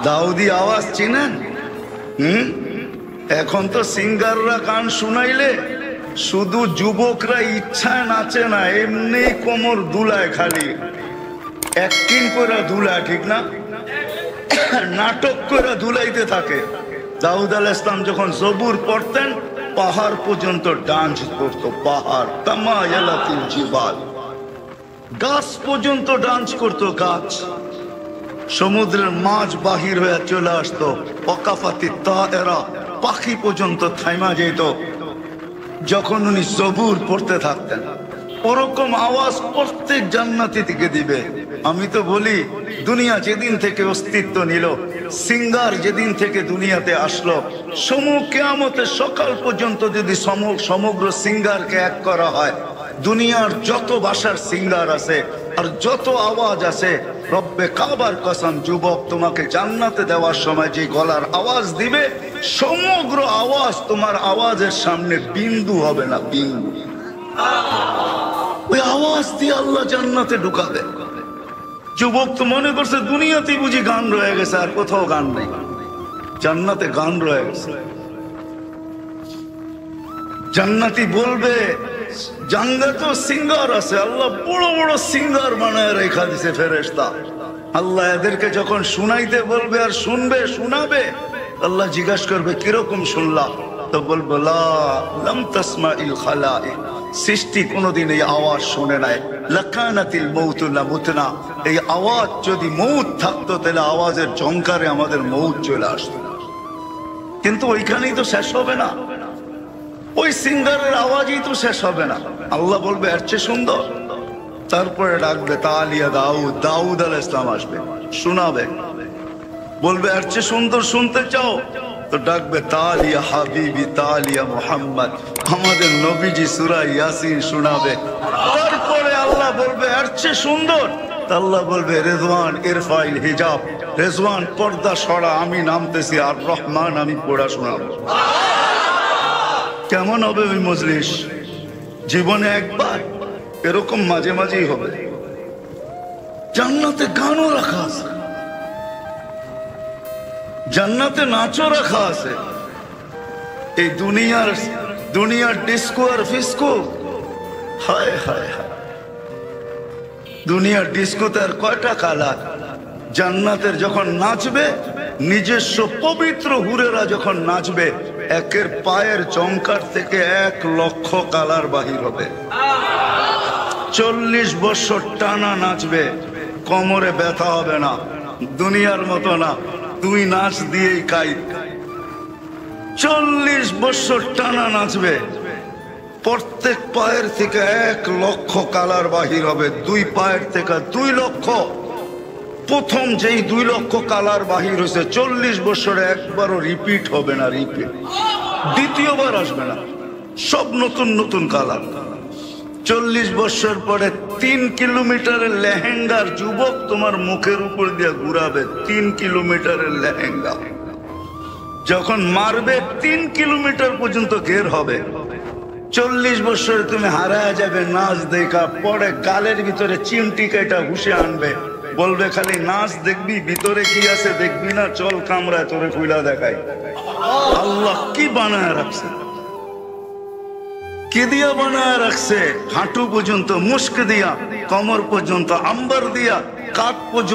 দাউদি আওয়াজ চিনেন? এখন তো সিঙ্গাররা গান শুনাইলে শুধু যুবকরা ইচ্ছায় নাচে না, এমনি কোমর দুলায়, খালি অ্যাক্টিং করে দুলায়, ঠিক না? নাটক করে দুলাইতে থাকে। দাউদ আলাইহিস সালাম যখন জবুর পড়তেন পাহাড় পর্যন্ত ডান্স করতো, পাহাড় তামায়ালাতিল জিবাল, গাছ পর্যন্ত ডান্স করতো, গাছ। সমুদ্রের মাছ বাহির হয়ে চলে আসতো, ওয়াকাফাতি তায়রা, পাখি পর্যন্ত থাইমা যেত যখন উনি জবুর পড়তে থাকতেন। ওরকম আওয়াজ প্রত্যেক জান্নাতি থেকে দিবে। আমি তো বলি দুনিয়া যেদিন থেকে অস্তিত্ব নিল, সিঙ্গার যেদিন থেকে দুনিয়াতে আসলো, কিয়ামতের সকাল পর্যন্ত যদি সমগ্র সিঙ্গারকে এক করা হয়, দুনিয়ার যত ভাষার সিঙ্গার আছে আর যত আওয়াজ আছে, রব্বে কাবার কসম, যুবক, তোমাকে জান্নাতে দেওয়ার সময় যে গলার আওয়াজ দিবে, সমগ্র আওয়াজ তোমার আওয়াজের সামনে বিন্দু হবে না, বিন্দু। ওই আওয়াজ দিয়ে আল্লাহ জান্নাতে ঢুকাবে। যুবক তো মনে করছে দুনিয়াতেই বুঝি গান রয়ে গেছে, আর কোথাও গান নেই, জান্নাতে গান রয়ে গেছে। জান্নাতি বলবে, জান্নাতেও সিঙ্গার আছে, আল্লাহ বড় বড় সিঙ্গার বানায় রেখা দিছে ফেরেশতা। আল্লাহ এদেরকে যখন শুনাইতে বলবে আর শুনবে, শোনাবে, আল্লাহ জিজ্ঞাসা করবে কিরকম শুনলা? তো বলবো লা লাম তাসমাইল খালাইক, সৃষ্টি কোনদিন এই আওয়াজ শুনে নাই। লাকানাতিল মউতু লামুতনা, এই আওয়াজ যদি মউত থাকতো তাহলে আওয়াজের ঝংকারে আমাদের মউত চলে আসতো। কিন্তু ওইখানেই তো শেষ হবে না, ওই সিঙ্গারের আওয়াজই তো শেষ হবে না। আল্লাহ বলবে এর চেয়ে সুন্দর, তারপরে ডাকবে তালিয়া দাউদ, দাউদ আলাইহিস সালাম আসবে, শোনাবে, বলবে এর চেয়ে সুন্দর শুনতে চাও তো ডাকবে তালিয়া হাবিবি, তালিয়া মুহাম্মদ, আমাদের নবীজি সূরা ইয়াসিন শোনাবে। তারপরে আল্লাহ বলবে এর চেয়ে সুন্দর, আল্লাহ বলবে রেজওয়ান ইরফাইল হিজাব, রেজওয়ান পর্দা সরা, আমি নামতেছি, আর রহমান আমি পড়া শোনাবো। কেমন হবে ওই মজলিস? জীবনে একবার, এরকম মাঝে মাঝেই হবে। জান্নাতে গানও রাখা আছে, জান্নাতে নাচও রাখা আছে। এই দুনিয়ার ডিস্কো আর ফিস্কো, হায় হায় হায়, দুনিয়ার ডিস্কোতে আর কয়টা কালার। জান্নাতের যখন নাচবে, নিজস্ব পবিত্র হুরেরা যখন নাচবে, একের পায়ের চমকার থেকে 1,00,000 কালার বাহির হবে। 40 বছর টানা নাচবে, কোমরে ব্যথা হবে না, দুনিয়ার মতো না, তুই নাচ দিয়েই খাই। 40 বছর টানা নাচবে, প্রত্যেক পায়ের থেকে 1,00,000 কালার বাহির হবে, 2 পায়ের থেকে 2 লক্ষ। প্রথম যেই 2 লক্ষ কালার বাহির হয়েছে, 40 বছরে একবারও রিপিট হবে না, রিপিট দ্বিতীয়বার আসবে না, সব নতুন নতুন কালার। 40 বছর পরে 3 কিলোমিটারের লেহেঙ্গার যুবক তোমার মুখের উপর দিয়ে ঘুরাবে, 3 কিলোমিটারের লেহেঙ্গা যখন মারবে 3 কিলোমিটার পর্যন্ত ঘের হবে। 40 বছরে তুমি হারায় যাবে নাচ দেখা, পরে গালের ভিতরে চিমটি কেটা ঘুষে আনবে, বলবে খালি নাচ দেখবি, ভিতরে কি আছে দেখবি না, চল কামরায় তোরে খুইলা দেখাই। আল্লাহ কি বানায় রাখছে, কি দিয়া বানায় রাখছে? হাঁটু পর্যন্ত মুস্ক দিয়া, কমর পর্যন্ত আম্বার দিয়া, কাঁধ পর্যন্ত